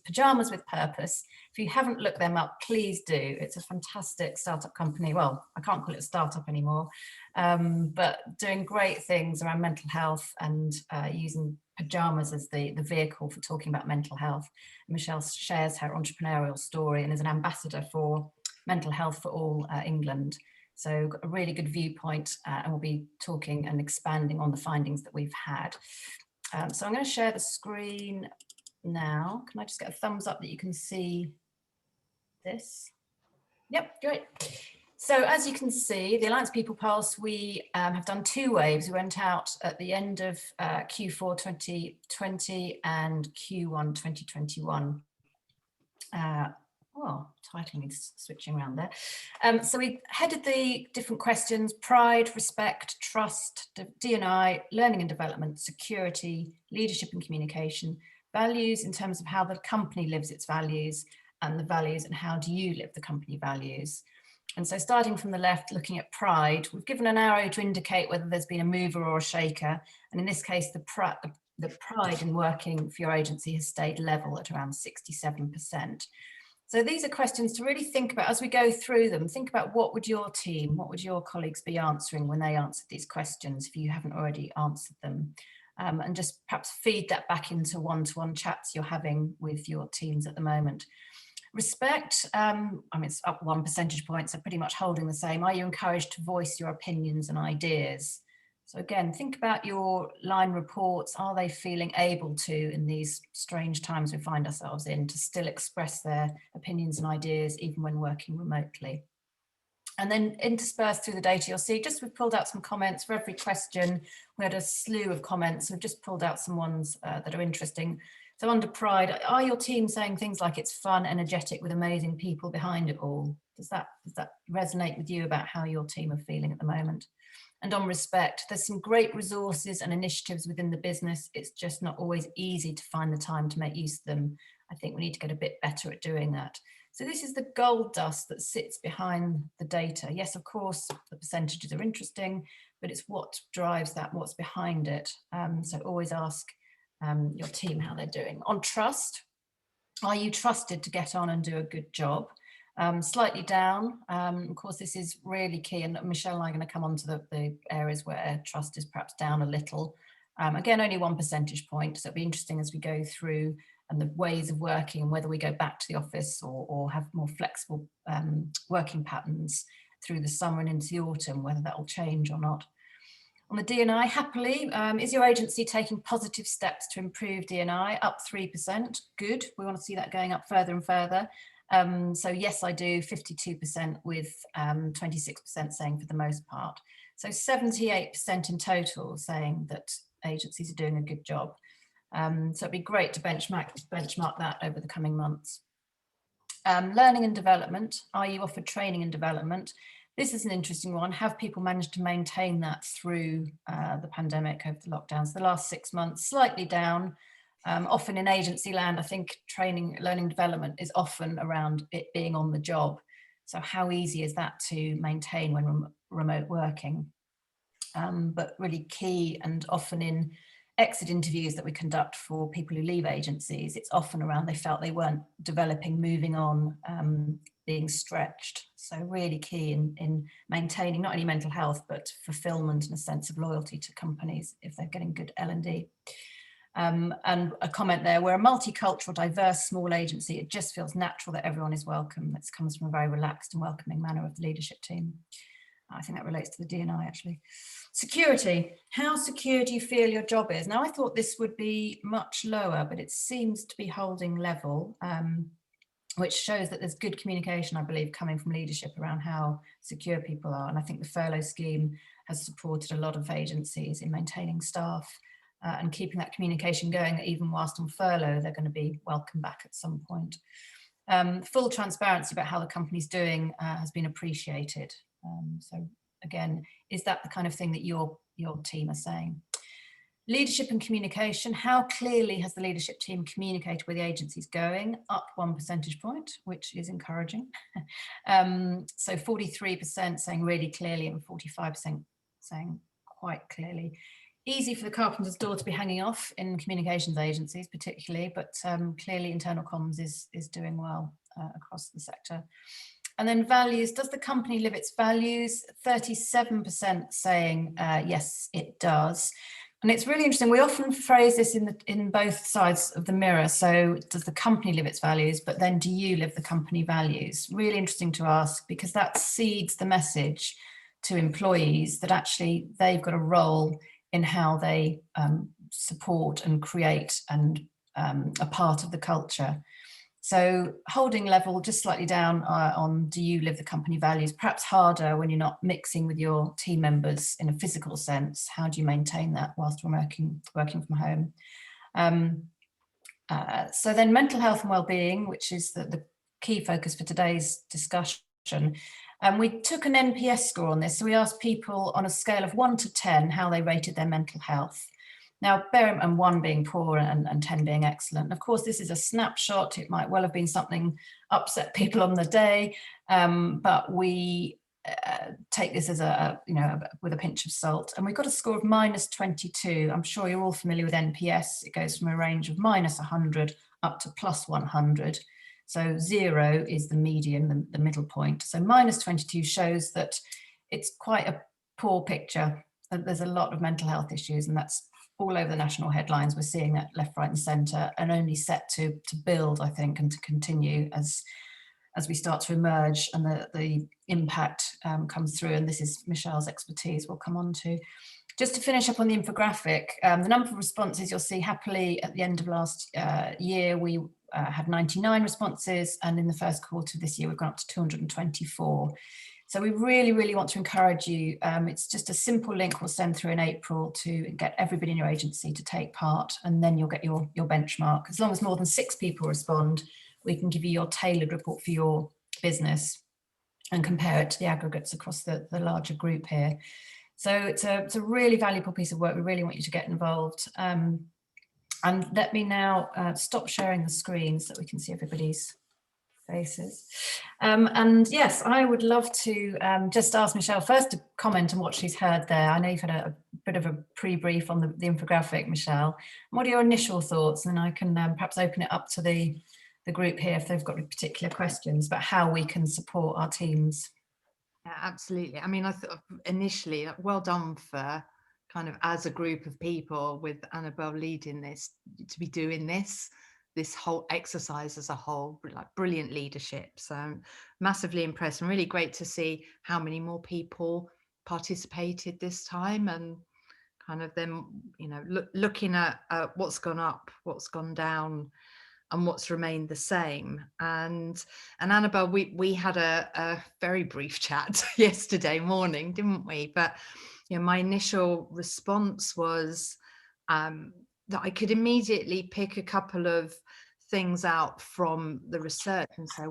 Pajamas with Purpose. If you haven't looked them up, please do. It's a fantastic startup company. Well, I can't call it a startup anymore, but doing great things around mental health and using pajamas as the vehicle for talking about mental health. Michelle shares her entrepreneurial story and is an ambassador for Mental Health for All England. So got a really good viewpoint, and we'll be talking and expanding on the findings that we've had. So I'm going to share the screen now. Can I just get a thumbs up that you can see this? Yep, great. So as you can see, the Alliance People Pulse, we have done 2 waves. We went out at the end of Q4 2020 and Q1 2021. Well, titling is switching around there. So we headed the different questions: pride, respect, trust, D&I, learning and development, security, leadership and communication, values in terms of how the company lives its values, and the values and how do you live the company values. And so starting from the left, looking at pride, we've given an arrow to indicate whether there's been a mover or a shaker. And in this case, the pride in working for your agency has stayed level at around 67%. So these are questions to really think about as we go through them. Think about what would your team, what would your colleagues be answering when they answered these questions if you haven't already answered them. And just perhaps feed that back into one-to-one chats you're having with your teams at the moment. Respect, I mean, it's up 1 percentage point, so pretty much holding the same. Are you encouraged to voice your opinions and ideas? So again, think about your line reports. Are they feeling able to, in these strange times we find ourselves in, to still express their opinions and ideas even when working remotely? And then interspersed through the data, you'll see just we've pulled out some comments for every question. We had a slew of comments. We've just pulled out some ones that are interesting. So under pride, are your team saying things like it's fun, energetic, with amazing people behind it all? Does that resonate with you about how your team are feeling at the moment? And on respect, there's some great resources and initiatives within the business. It's just not always easy to find the time to make use of them. I think we need to get a bit better at doing that. So this is the gold dust that sits behind the data. Yes, of course, the percentages are interesting, but it's what drives that, what's behind it. So always ask your team how they're doing. On trust, are you trusted to get on and do a good job? Slightly down. Of course, this is really key, and Michelle and I are going to come on to the areas where trust is perhaps down a little. Again, only 1 percentage point, so it'll be interesting as we go through and the ways of working, and whether we go back to the office or have more flexible working patterns through the summer and into the autumn, whether that will change or not. On the D&I, happily, is your agency taking positive steps to improve D&I? Up 3%, good. We want to see that going up further and further. So yes, I do, 52% with 26% saying for the most part. So 78% in total saying that agencies are doing a good job. So it'd be great to benchmark that over the coming months. Learning and development, are you offered training and development? This is an interesting one. Have people managed to maintain that through the pandemic, over the lockdowns? The last 6 months, slightly down. Often in agency land, I think training, learning, development is often around it being on the job. So how easy is that to maintain when remote working? But really key, and often in exit interviews that we conduct for people who leave agencies, it's often around they felt they weren't developing, moving on, being stretched. So really key in maintaining not only mental health, but fulfillment and a sense of loyalty to companies if they're getting good L&D. And a comment there, we're a multicultural, diverse, small agency. It just feels natural that everyone is welcome. This comes from a very relaxed and welcoming manner of the leadership team. I think that relates to the D&I actually. Security, how secure do you feel your job is? Now I thought this would be much lower, but it seems to be holding level, which shows that there's good communication, I believe, coming from leadership around how secure people are. And I think the furlough scheme has supported a lot of agencies in maintaining staff and keeping that communication going, that even whilst on furlough, they're going to be welcome back at some point. Full transparency about how the company's doing has been appreciated. So again, is that the kind of thing that your team are saying? Leadership and communication, how clearly has the leadership team communicated where the agency's going? Up 1 percentage point, which is encouraging. So 43% saying really clearly and 45% saying quite clearly. easy for the carpenter's door to be hanging off in communications agencies particularly, but clearly internal comms is doing well across the sector. And then values, does the company live its values? 37% saying yes, it does. And it's really interesting. We often phrase this in both sides of the mirror. So does the company live its values, but then do you live the company values? Really interesting to ask, because that seeds the message to employees that actually they've got a role in how they support and create and a part of the culture. So holding level just slightly down on do you live the company values, perhaps harder when you're not mixing with your team members in a physical sense. How do you maintain that whilst we're working from home? So then mental health and well-being, which is the key focus for today's discussion. We took an NPS score on this. So we asked people on a scale of 1 to 10 how they rated their mental health. Now, and 1 being poor and 10 being excellent. And of course, this is a snapshot. It might well have been something upset people on the day, but we take this as with a pinch of salt. And we've got a score of -22. I'm sure you're all familiar with NPS. It goes from a range of -100 up to +100. So 0 is the median, the middle point. So -22 shows that it's quite a poor picture. There's a lot of mental health issues, and that's all over the national headlines. We're seeing that left, right, and centre, and only set to build, I think, and to continue as we start to emerge and the impact comes through. And this is Michelle's expertise we'll come on to. Just to finish up on the infographic, the number of responses you'll see happily at the end of last year, we had 99 responses, and in the first quarter of this year, we've gone up to 224. So we really, really want to encourage you. It's just a simple link we'll send through in April to get everybody in your agency to take part, and then you'll get your benchmark. As long as more than 6 people respond, we can give you your tailored report for your business and compare it to the aggregates across the larger group here. So it's a really valuable piece of work. We really want you to get involved. And let me now stop sharing the screen so that we can see everybody's faces. And yes, I would love to just ask Michelle first to comment on what she's heard there. I know you've had a bit of a pre-brief on the infographic, Michelle. What are your initial thoughts? And I can perhaps open it up to the group here if they've got particular questions about how we can support our teams. Yeah, absolutely. I mean, I thought initially, well done for kind of as a group of people with Annabel leading this, to be doing this whole exercise as a whole, like brilliant leadership. So I'm massively impressed, and really great to see how many more people participated this time, and kind of them, looking at what's gone up, what's gone down, and what's remained the same. And Annabel, we had a very brief chat yesterday morning, didn't we? But my initial response was that I could immediately pick a couple of things out from the research and say,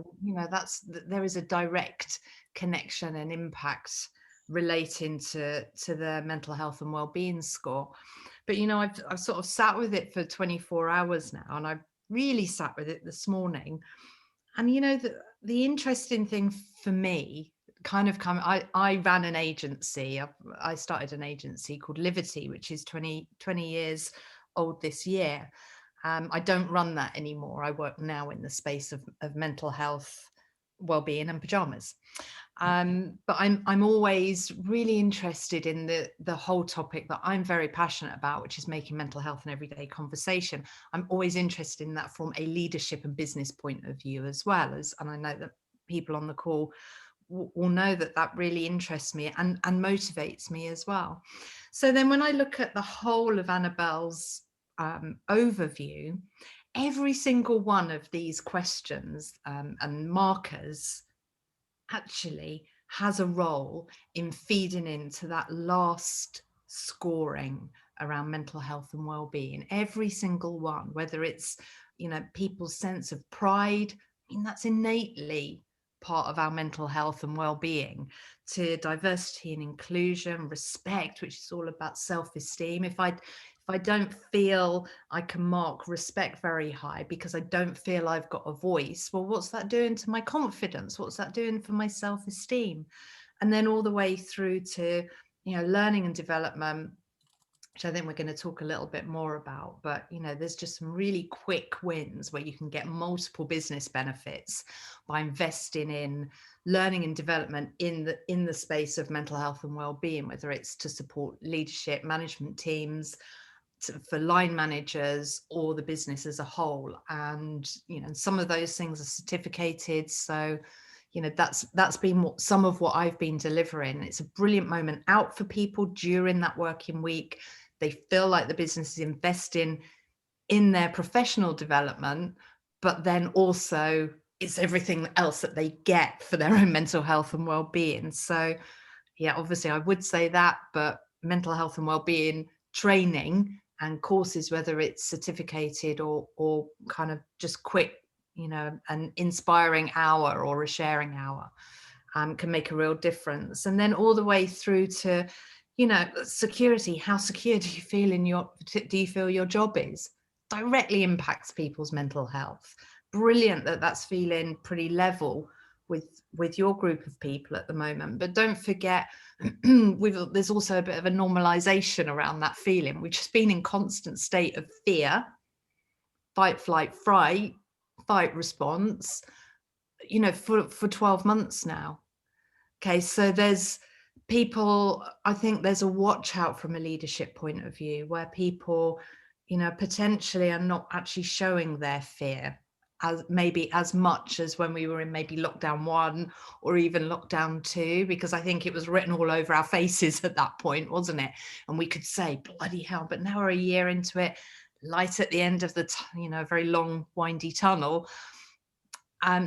there is a direct connection and impact relating to the mental health and well-being score. But I've sort of sat with it for 24 hours now, and I've really sat with it this morning. And the interesting thing for me I ran an agency. I started an agency called Liberty, which is 20 years old this year. I don't run that anymore. I work now in the space of mental health, well-being, and pajamas. But I'm always really interested in the whole topic that I'm very passionate about, which is making mental health an everyday conversation. I'm always interested in that from a leadership and business point of view as well as, and I know that people on the call will know that really interests me and motivates me as well. So then when I look at the whole of Annabel's overview, every single one of these questions and markers actually has a role in feeding into that last scoring around mental health and well-being. Every single one, whether it's people's sense of pride, that's innately part of our mental health and well-being, to diversity and inclusion, respect, which is all about self-esteem. If I don't feel I can mark respect very high because I don't feel I've got a voice, well, what's that doing to my confidence? What's that doing for my self-esteem? And then all the way through to, learning and development. which I think we're going to talk a little bit more about. But, you know, there's just some really quick wins where you can get multiple business benefits by investing in learning and development in the space of mental health and well-being, whether it's to support leadership, management teams, for line managers, or the business as a whole. And, you know, some of those things are certificated. So, you know, that's been some of what I've been delivering. It's a brilliant moment out for people during that working week. They feel like the business is investing in their professional development, but then also it's everything else that they get for their own mental health and well-being. So yeah, obviously I would say that, but mental health and well-being training and courses, whether it's certificated or kind of just quick, you know, an inspiring hour or a sharing hour, can make a real difference. And then all the way through to, you know, security. How secure do you feel your job is? Directly impacts people's mental health. Brilliant that that's feeling pretty level with your group of people at the moment. But don't forget, there's also a bit of a normalization around that feeling. We've just been in constant state of fear, fight, flight, fight response, you know, for 12 months now. Okay, so there's people, I think there's a watch out from a leadership point of view where people, you know, potentially are not actually showing their fear as much as when we were in maybe lockdown 1 or even lockdown 2, because I think it was written all over our faces at that point, wasn't it? And we could say, bloody hell, but now we're a year into it, light at the end of the, you know, very long, windy tunnel.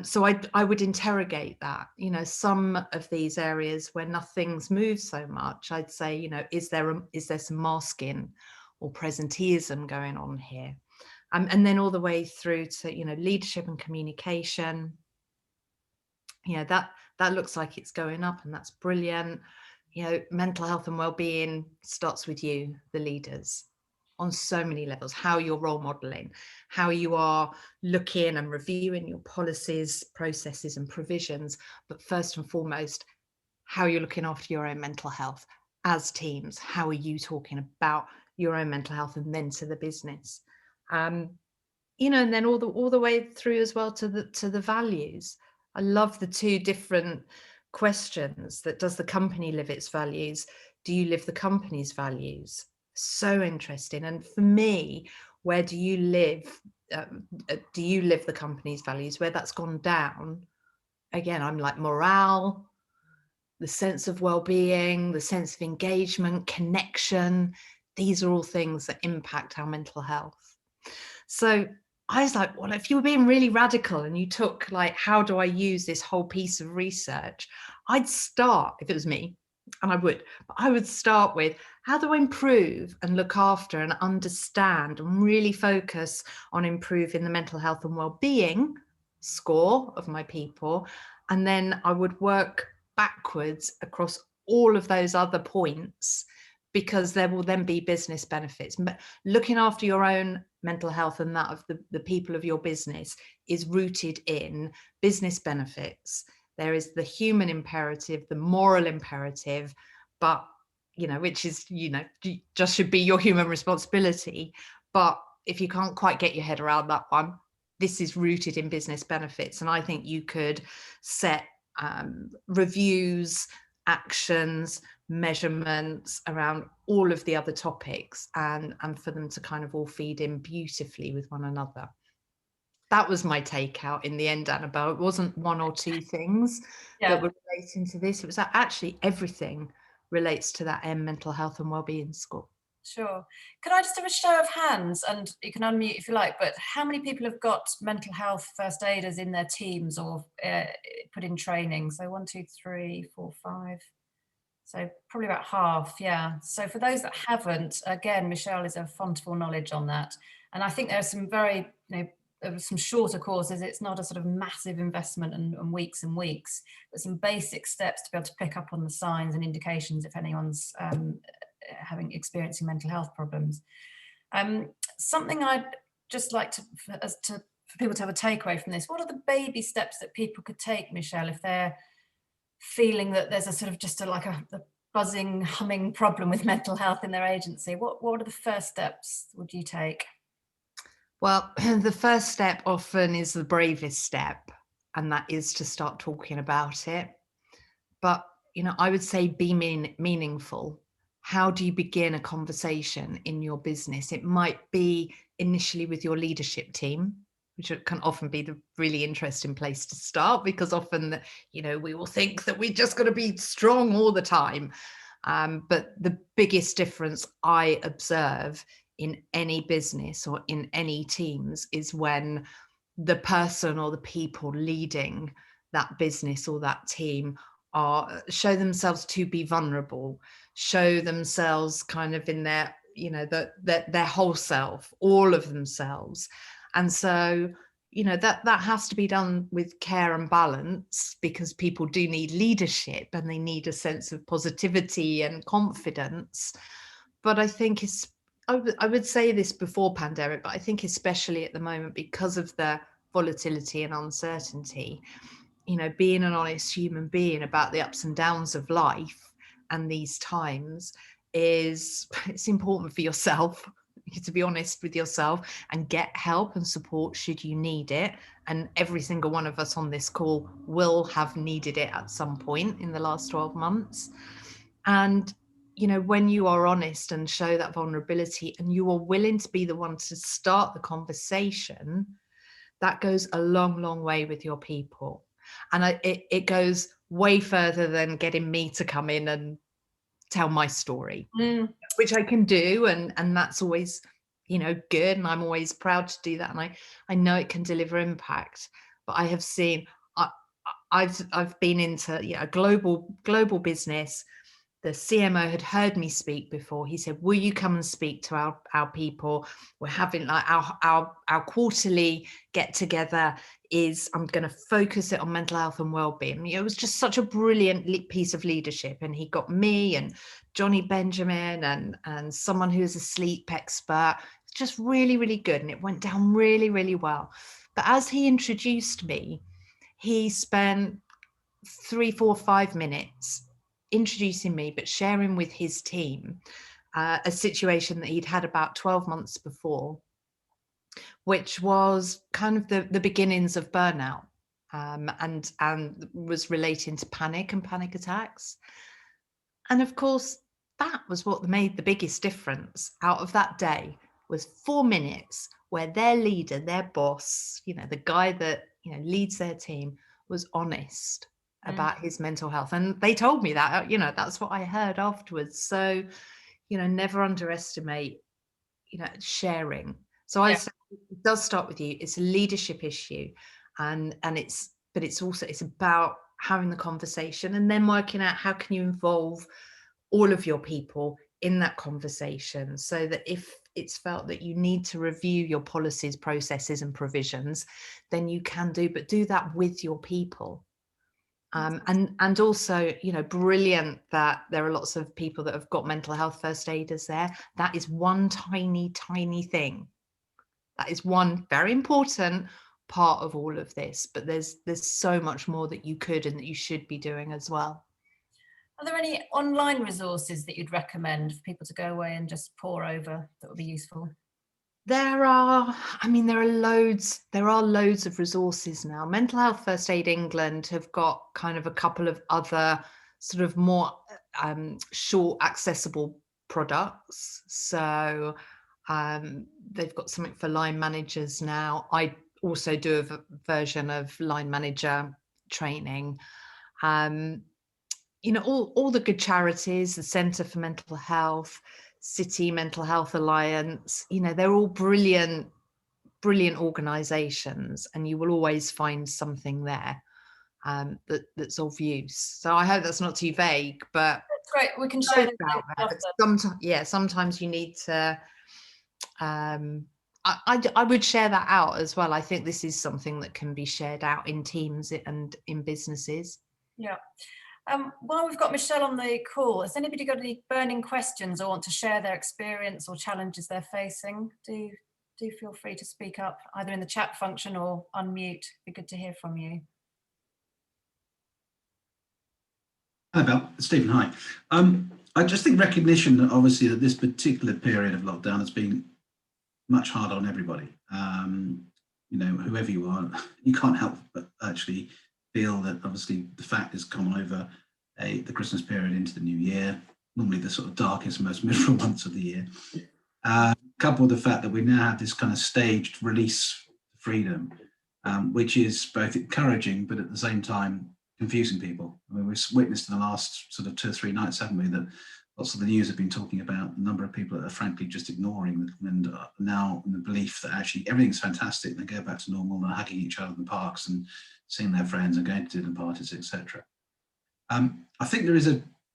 So I would interrogate that, you know, some of these areas where nothing's moved so much, I'd say, you know, is there some masking or presenteeism going on here? And then all the way through to, you know, leadership and communication, you know, that looks like it's going up, and that's brilliant. You know, mental health and well-being starts with you, the leaders, on so many levels. How you're role modeling, how you are looking and reviewing your policies, processes and provisions, but first and foremost, how you're looking after your own mental health as teams. How are you talking about your own mental health, and then to the business, you know, and then all the way through as well to the values. I love the 2 different questions. That does the company live its values? Do you live the company's values? So interesting. And for me, where do you live? Do you live the company's values? Where that's gone down, again, I'm like morale, the sense of well-being, the sense of engagement, connection. These are all things that impact our mental health. So I was like, well, if you were being really radical and you took like, how do I use this whole piece of research? I'd start, if it was me, and I would start with, how do I improve and look after and understand and really focus on improving the mental health and well-being score of my people? And then I would work backwards across all of those other points, because there will then be business benefits. But looking after your own mental health and that of the people of your business is rooted in business benefits. There is the human imperative, the moral imperative, but, you know, which is, you know, just should be your human responsibility. But if you can't quite get your head around that one, this is rooted in business benefits. And I think you could set reviews, actions, measurements around all of the other topics, and for them to kind of all feed in beautifully with one another. That was my takeout in the end, Annabel. It wasn't 1 or 2 things that were relating to this. It was actually everything relates to that mental health and wellbeing score. Sure. Can I just have a show of hands, and you can unmute if you like, but how many people have got mental health first aiders in their teams or put in training? So 1, 2, 3, 4, 5. So probably about half, yeah. So for those that haven't, again, Michelle is a font of all knowledge on that. And I think there are some very, you know, some shorter courses. It's not a sort of massive investment and weeks and weeks, but some basic steps to be able to pick up on the signs and indications if anyone's experiencing mental health problems. Something I'd just like for people to have a takeaway from this. What are the baby steps that people could take, Michelle, if they're feeling that there's a sort of just a buzzing, humming problem with mental health in their agency, what are the first steps would you take? Well, the first step often is the bravest step, and that is to start talking about it. But, I would say be meaningful. How do you begin a conversation in your business? It might be initially with your leadership team, which can often be the really interesting place to start, because often, we will think that we're just going to be strong all the time. But the biggest difference I observe in any business or in any teams is when the person or the people leading that business or that team are show themselves to be vulnerable, show themselves kind of in their, their whole self, all of themselves. And so, that has to be done with care and balance, because people do need leadership and they need a sense of positivity and confidence. But I think I would say this before pandemic, but I think especially at the moment, because of the volatility and uncertainty, being an honest human being about the ups and downs of life and these times it's important for yourself to be honest with yourself and get help and support should you need it. And every single one of us on this call will have needed it at some point in the last 12 months. And when you are honest and show that vulnerability and you are willing to be the one to start the conversation, that goes a long, long way with your people. And it goes way further than getting me to come in and tell my story, which I can do. And that's always, good. And I'm always proud to do that. And I know it can deliver impact. But I have seen, I've been into a global business. The CMO had heard me speak before. He said, will you come and speak to our people? We're having like our quarterly get together I'm going to focus it on mental health and well-being. It was just such a brilliant piece of leadership. And he got me and Johnny Benjamin and someone who's a sleep expert. It's just really, really good. And it went down really, really well. But as he introduced me, he spent 3, 4, 5 minutes introducing me, but sharing with his team a situation that he'd had about 12 months before, which was kind of the beginnings of burnout, and was relating to panic and panic attacks. And of course, that was what made the biggest difference out of that day, was 4 minutes where their leader, their boss, the guy that leads their team, was honest about his mental health. And they told me that, that's what I heard afterwards. So, never underestimate, sharing. So I say it does start with you. It's a leadership issue. And it's about having the conversation and then working out how can you involve all of your people in that conversation, so that if it's felt that you need to review your policies, processes and provisions, then you can but do that with your people. And also, brilliant that there are lots of people that have got mental health first aiders there. That is one tiny, tiny thing. That is one very important part of all of this. But there's so much more that you could and that you should be doing as well. Are there any online resources that you'd recommend for people to go away and just pore over that would be useful? There are loads of resources now. Mental Health First Aid England have got kind of a couple of other sort of more short, accessible products. So they've got something for line managers now. I also do a version of line manager training. All the good charities, the Centre for Mental Health, City Mental Health Alliance, they're all brilliant organizations, and you will always find something there that's of use. So I hope that's not too vague, but That's great. We can share that. Sometimes you need to I would share that out as well. I think this is something that can be shared out in teams and in businesses. Yeah. While we've got Michelle on the call, has anybody got any burning questions or want to share their experience or challenges they're facing? Do feel free to speak up either in the chat function or unmute. It'd be good to hear from you. Annabel, Stephen, hi. I just think recognition that obviously that this particular period of lockdown has been much harder on everybody. You know, whoever you are, you can't help but actually feel that obviously the fact has come over the Christmas period into the new year, normally the sort of darkest, most miserable months of the year. Coupled with the fact that we now have this kind of staged release freedom, which is both encouraging but at the same time confusing people. I mean, we've witnessed in the last sort of 2 or 3 nights, haven't we, that lots of the news have been talking about the number of people that are frankly just ignoring and now in the belief that actually everything's fantastic. They go back to normal and they're hugging each other in the parks and seeing their friends and going to dinner parties, etc. I think there is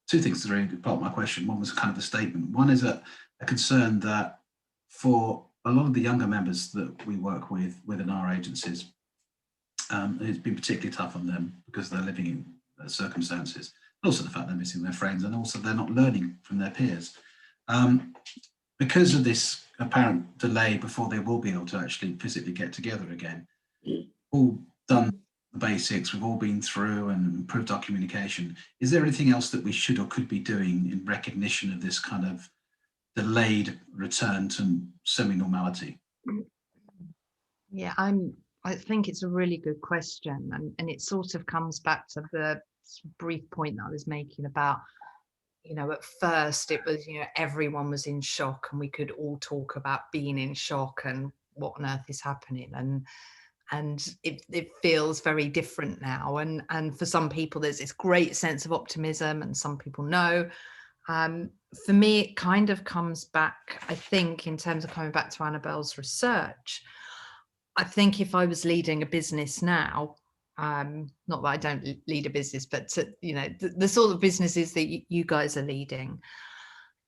two things that are really part of my question. One was kind of a statement. One is a concern that for a lot of the younger members that we work with within our agencies, it's been particularly tough on them because they're living in circumstances. Also the fact they're missing their friends and also they're not learning from their peers. Because of this apparent delay before they will be able to actually physically get together again, all done the basics, we've all been through and improved our communication. Is there anything else that we should or could be doing in recognition of this kind of delayed return to semi-normality? Yeah, I think it's a really good question, and it sort of comes back to the brief point that I was making about, you know, at first it was, you know, everyone was in shock and we could all talk about being in shock and what on earth is happening, and it feels very different now, and for some people there's this great sense of optimism and some people no. For me it kind of comes back, I think, in terms of coming back to Annabel's research. I think if I was leading a business now, not that I don't lead a business, but to, you know, the sort of businesses that you guys are leading,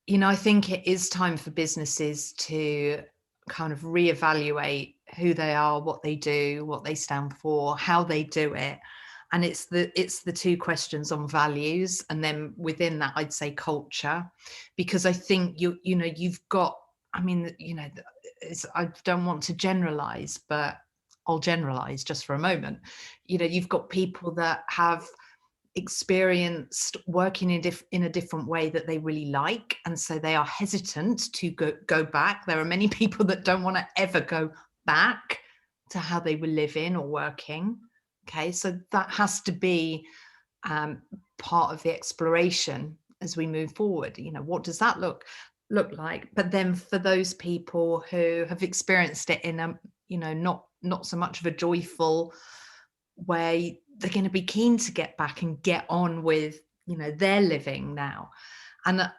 you know, I think it is time for businesses to kind of reevaluate who they are, what they do, what they stand for, how they do it. And it's the two questions on values, and then within that I'd say culture, because I think you know you've got, I mean, you know, I don't want to generalize, but I'll generalize just for a moment. You know, you've got people that have experienced working in a different way that they really like, and so they are hesitant to go back. There are many people that don't want to ever go back to how they were living or working. Okay, so that has to be part of the exploration as we move forward. You know, what does that look like? But then for those people who have experienced it in a, you know, not so much of a joyful way, they're going to be keen to get back and get on with, you know, their living now. And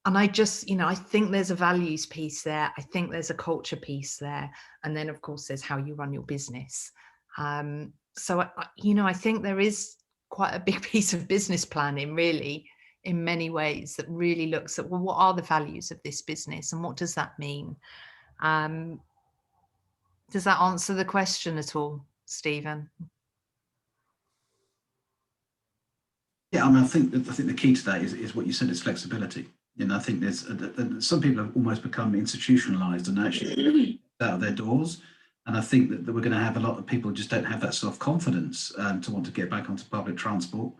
I just, you know, I think there's a values piece there. I think there's a culture piece there. And then, of course, there's how you run your business. So, you know, I think there is quite a big piece of business planning, really, in many ways, that really looks at, well, what are the values of this business and what does that mean? Does that answer the question at all, Stephen? Yeah, I mean, I think the key to that is what you said, is flexibility. You know, I think there's some people have almost become institutionalized and actually out of their doors. And I think that we're going to have a lot of people who just don't have that self-confidence to want to get back onto public transport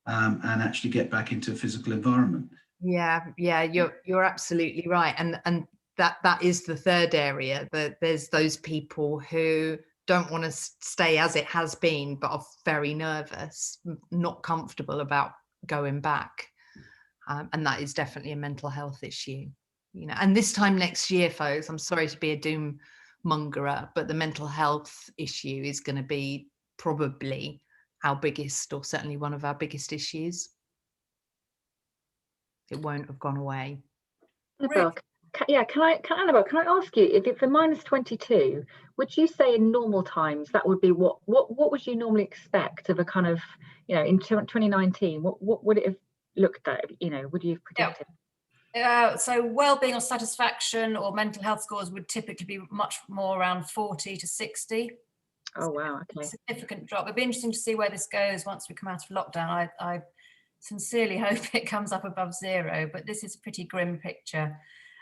and actually get back into a physical environment. Yeah, you're absolutely right. And that is the third area, that there's those people who don't want to stay as it has been, but are very nervous, not comfortable about going back. And that is definitely a mental health issue, you know. And this time next year, folks, I'm sorry to be a doom mongerer, but the mental health issue is going to be probably our biggest, or certainly one of our biggest issues. It won't have gone away. Annabel, Annabel, can I ask you, if it's a -22, would you say in normal times that would be what would you normally expect of a kind of, you know, in 2019, what would it have looked at, you know, would you have predicted? So well-being or satisfaction or mental health scores would typically be much more around 40 to 60. Oh wow, okay. Significant drop. It'd be interesting to see where this goes once we come out of lockdown. I sincerely hope it comes up above 0, but this is a pretty grim picture.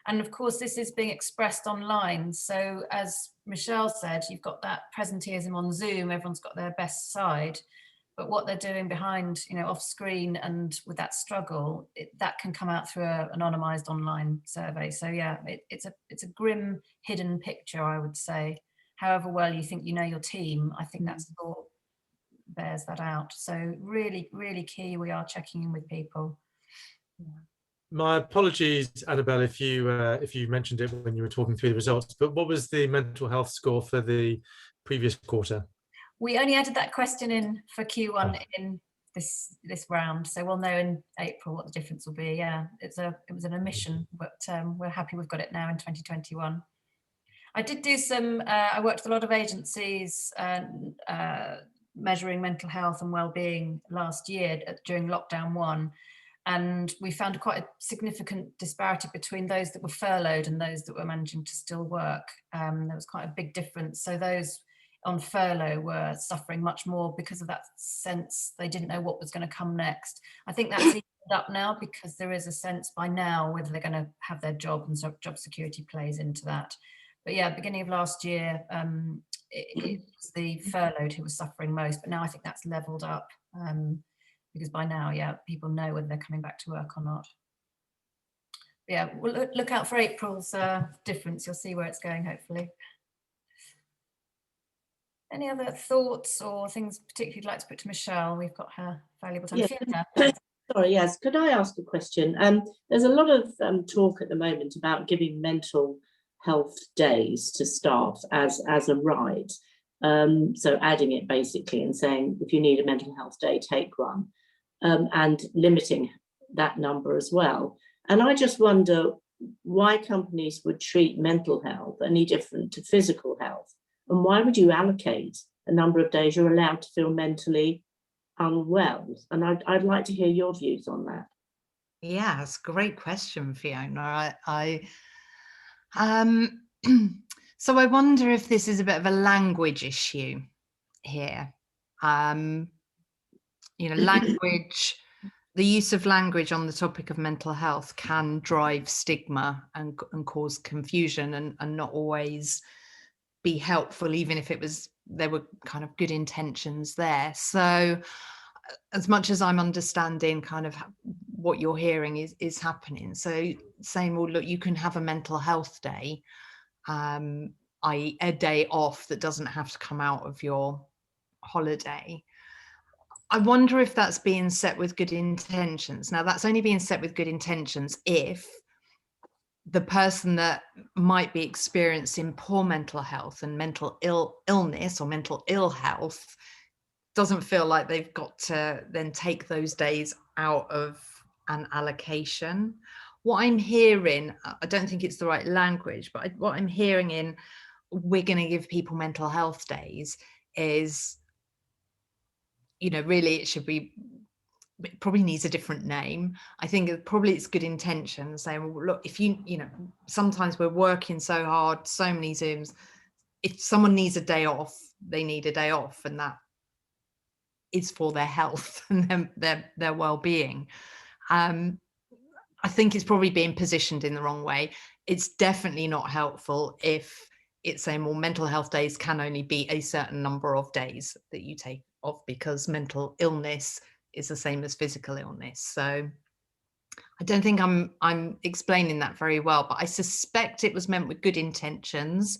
And of course, this is being expressed online. So as Michelle said, you've got that presenteeism on Zoom, everyone's got their best side. but what they're doing behind, off screen and with that struggle, that can come out through an anonymized online survey. So yeah, it's a grim hidden picture, I would say. However well you think you know your team, I think that score bears that out. So really, really key, we are checking in with people. My apologies, Annabel, if you mentioned it when you were talking through the results, but what was the mental health score for the previous quarter? We only added that question in for Q1 in this round, so we'll know in April what the difference will be. Yeah, it was an omission, but we're happy we've got it now in 2021. I did do some. I worked with a lot of agencies measuring mental health and well-being last year during lockdown 1. And we found quite a significant disparity between those that were furloughed and those that were managing to still work. There was quite a big difference. So those on furlough were suffering much more because of that sense they didn't know what was going to come next. I think that's evened up now because there is a sense by now whether they're going to have their job, and so job security plays into that. But yeah, beginning of last year, it was the furloughed who was suffering most, but now I think that's leveled up. Because by now, yeah, people know whether they're coming back to work or not. But yeah, we'll look out for April's difference. You'll see where it's going, hopefully. Any other thoughts or things particularly you'd like to put to Michelle? We've got her valuable time. Yeah. Sorry, yes. Could I ask a question? There's a lot of talk at the moment about giving mental health days to staff as a right. So adding it basically and saying, if you need a mental health day, take one. And limiting that number as well. And I just wonder why companies would treat mental health any different to physical health. And why would you allocate a number of days you're allowed to feel mentally unwell? And I'd like to hear your views on that. Yeah, that's a great question, Fiona. So I wonder if this is a bit of a language issue here. Language, the use of language on the topic of mental health can drive stigma and cause confusion and not always be helpful, even if there were kind of good intentions there. So as much as I'm understanding kind of what you're hearing is happening, so saying, well, look, you can have a mental health day, i.e. a day off that doesn't have to come out of your holiday. I wonder if that's being set with good intentions. Now, that's only being set with good intentions if the person that might be experiencing poor mental health and mental illness or mental ill health doesn't feel like they've got to then take those days out of an allocation. What I'm hearing, I don't think it's the right language, but what I'm hearing in we're going to give people mental health days is, really it should be, it probably needs a different name. I think it's good intention, saying, well, look, if sometimes we're working so hard, so many Zooms, if someone needs a day off, they need a day off, and that is for their health and their well-being. I think it's probably being positioned in the wrong way. It's definitely not helpful if it's saying, well, mental health days can only be a certain number of days that you take off, because mental illness is the same as physical illness. So I don't think I'm explaining that very well, but I suspect it was meant with good intentions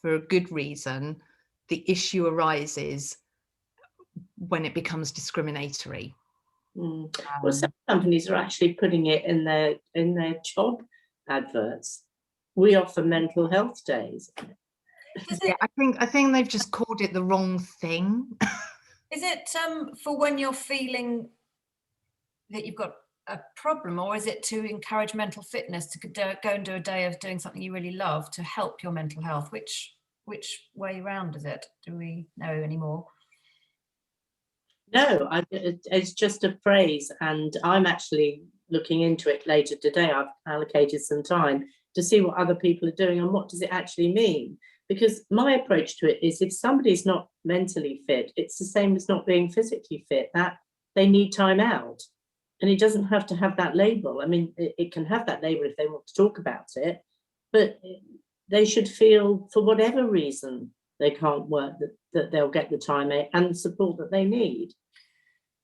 for a good reason. The issue arises when it becomes discriminatory. Well, some companies are actually putting it in their job adverts. We offer mental health days. Yeah, I think they've just called it the wrong thing. Is it for when you're feeling that you've got a problem, or is it to encourage mental fitness, to go and do a day of doing something you really love to help your mental health? Which way round is it? Do we know anymore? No, it's just a phrase, and I'm actually looking into it later today. I've allocated some time to see what other people are doing and what does it actually mean. Because my approach to it is, if somebody's not mentally fit, it's the same as not being physically fit, that they need time out. And it doesn't have to have that label. I mean, it can have that label if they want to talk about it, but they should feel, for whatever reason they can't work, that they'll get the time and support that they need.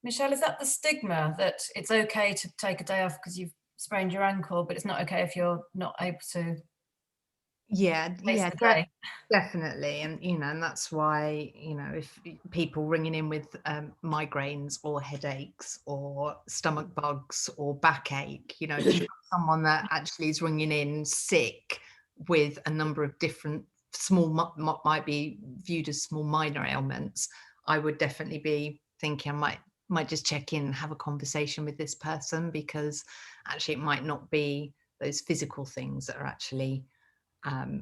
Michelle, is that the stigma that it's okay to take a day off because you've sprained your ankle, but it's not okay if you're not able to? Yeah, yeah, the day? definitely. And, you know, and that's why, you know, if people ringing in with migraines or headaches or stomach bugs or backache, you know, if you've got someone that actually is ringing in sick with a number of different small, might be viewed as small minor ailments, I would definitely be thinking I might just check in and have a conversation with this person, because actually it might not be those physical things that are actually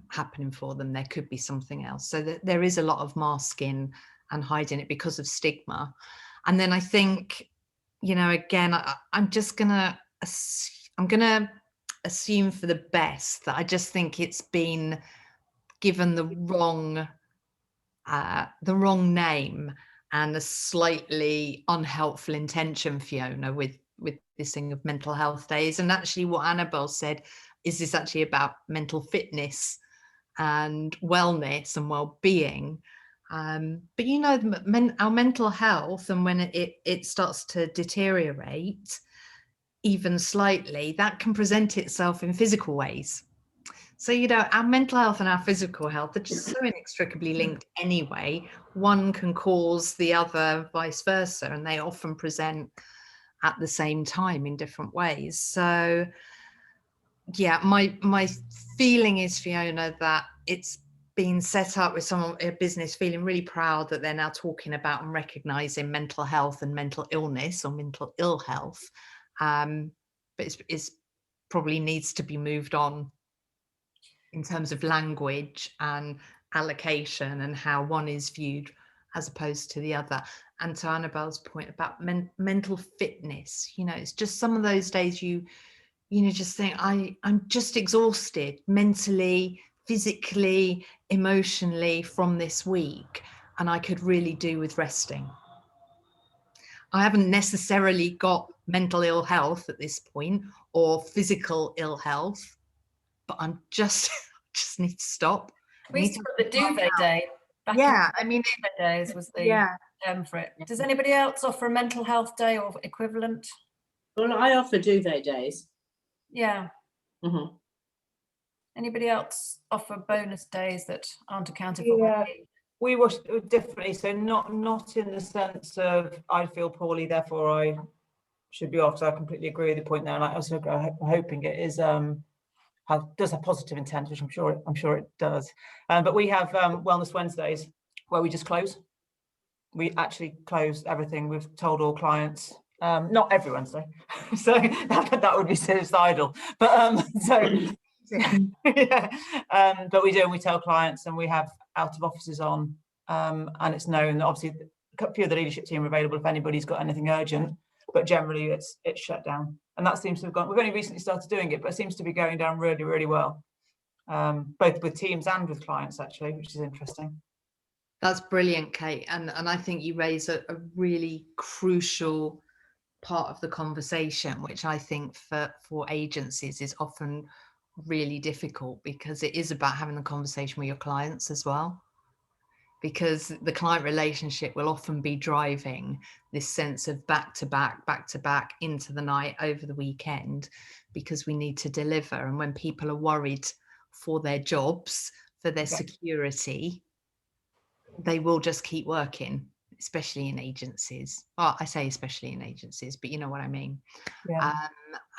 happening for them. There could be something else. So that there is a lot of masking and hiding it because of stigma. And then I think, you know, again, I'm gonna assume for the best that I just think it's been given the wrong name and a slightly unhelpful intention, Fiona, with this thing of mental health days. And actually what Annabel said is this actually about mental fitness and wellness and well-being. But you know, our mental health, and when it starts to deteriorate even slightly, that can present itself in physical ways. So, you know, our mental health and our physical health are just so inextricably linked anyway. One can cause the other, vice versa, and they often present at the same time in different ways. So, yeah, my feeling is, Fiona, that it's been set up with someone, a business, feeling really proud that they're now talking about and recognising mental health and mental illness or mental ill health. But it's probably needs to be moved on in terms of language and allocation and how one is viewed as opposed to the other. And to Annabel's point about mental fitness, you know, it's just some of those days you know, just think, I'm just exhausted mentally, physically, emotionally from this week, and I could really do with resting. I haven't necessarily got mental ill health at this point or physical ill health, but I'm just need to stop. We used to put the duvet day back. Yeah, I mean, duvet days was the term for it. Does anybody else offer a mental health day or equivalent? Well, I offer duvet days. Yeah. Mm-hmm. Anybody else offer bonus days that aren't accounted for? Yeah, we were differently. So not in the sense of I feel poorly, therefore I should be off. So I completely agree with the point there, and I also I'm hoping it is does have positive intent, which I'm sure it does. But we have Wellness Wednesdays where we just close. We actually close everything. We've told all clients. Not every Wednesday, so that would be suicidal. But yeah. But we do, and we tell clients, and we have out of offices on, and it's known that obviously a few of the leadership team are available if anybody's got anything urgent. But generally, it's shut down, and that seems to have gone. We've only recently started doing it, but it seems to be going down really, really well, both with teams and with clients actually, which is interesting. That's brilliant, Kate, and I think you raise a really crucial part of the conversation, which I think for agencies is often really difficult, because it is about having the conversation with your clients as well, because the client relationship will often be driving this sense of back to back into the night, over the weekend, because we need to deliver. And when people are worried for their jobs, for their security, they will just keep working, especially in agencies. Well, I say especially in agencies, but you know what I mean. Yeah.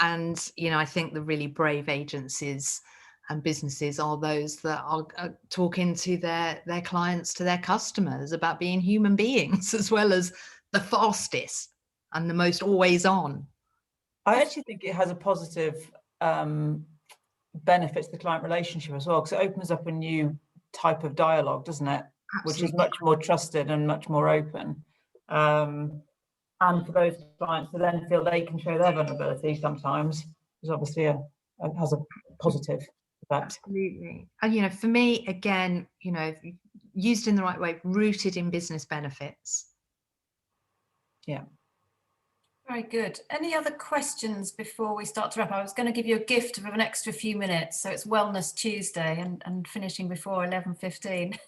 And, you know, I think the really brave agencies and businesses are those that are talking to their clients, to their customers, about being human beings, as well as the fastest and the most always on. I actually think it has a positive benefit to the client relationship as well, because it opens up a new type of dialogue, doesn't it? Absolutely. Which is much more trusted and much more open. And for those clients to then feel they can show their vulnerability sometimes is obviously has a positive effect. Absolutely. And, you know, for me, again, you know, used in the right way, rooted in business benefits. Yeah. Very good. Any other questions before we start to wrap up? I was going to give you a gift of an extra few minutes. So it's Wellness Tuesday and finishing before 11:15.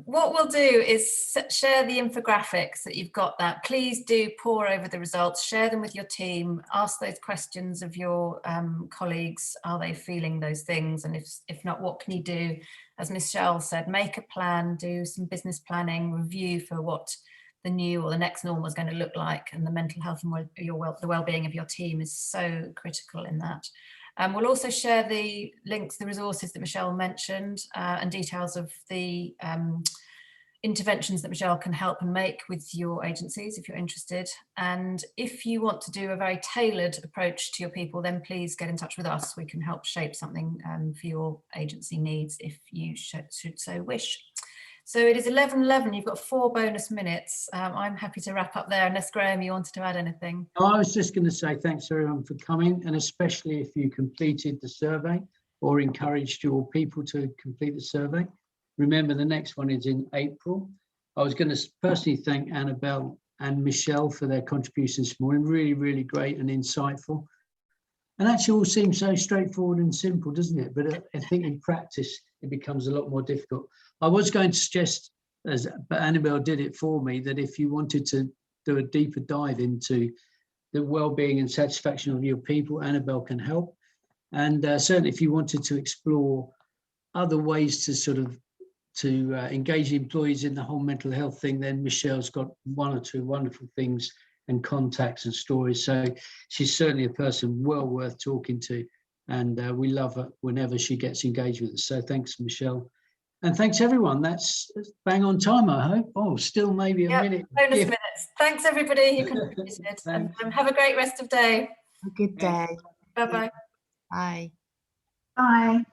What we'll do is share the infographics that you've got. That please do pore over the results, share them with your team, ask those questions of your colleagues. Are they feeling those things? And if not, what can you do? As Michelle said, make a plan, do some business planning, review for what the new or the next normal is going to look like, and the mental health and the well-being of your team is so critical in that. We'll also share the links, the resources that Michelle mentioned, and details of the interventions that Michelle can help and make with your agencies if you're interested. And if you want to do a very tailored approach to your people, then please get in touch with us. We can help shape something for your agency needs if you should so wish. So it is 11:11. You've got 4 bonus minutes. I'm happy to wrap up there, unless Graham, you wanted to add anything. I was just going to say thanks everyone for coming, and especially if you completed the survey or encouraged your people to complete the survey. Remember, the next one is in April. I was going to personally thank Annabel and Michelle for their contributions this morning. Really, really great and insightful. And actually all seems so straightforward and simple, doesn't it? But I think in practice, it becomes a lot more difficult. I was going to suggest, but Annabel did it for me, that if you wanted to do a deeper dive into the well-being and satisfaction of your people, Annabel can help. And certainly if you wanted to explore other ways to sort of engage employees in the whole mental health thing, then Michelle's got 1 or 2 wonderful things and contacts and stories. So she's certainly a person well worth talking to. And we love her whenever she gets engaged with us. So thanks, Michelle. And thanks, everyone. That's bang on time, I hope. Oh, still maybe a minute. Bonus minutes. Thanks, everybody who contributed. And have a great rest of day. A good day. Bye-bye. Bye. Bye.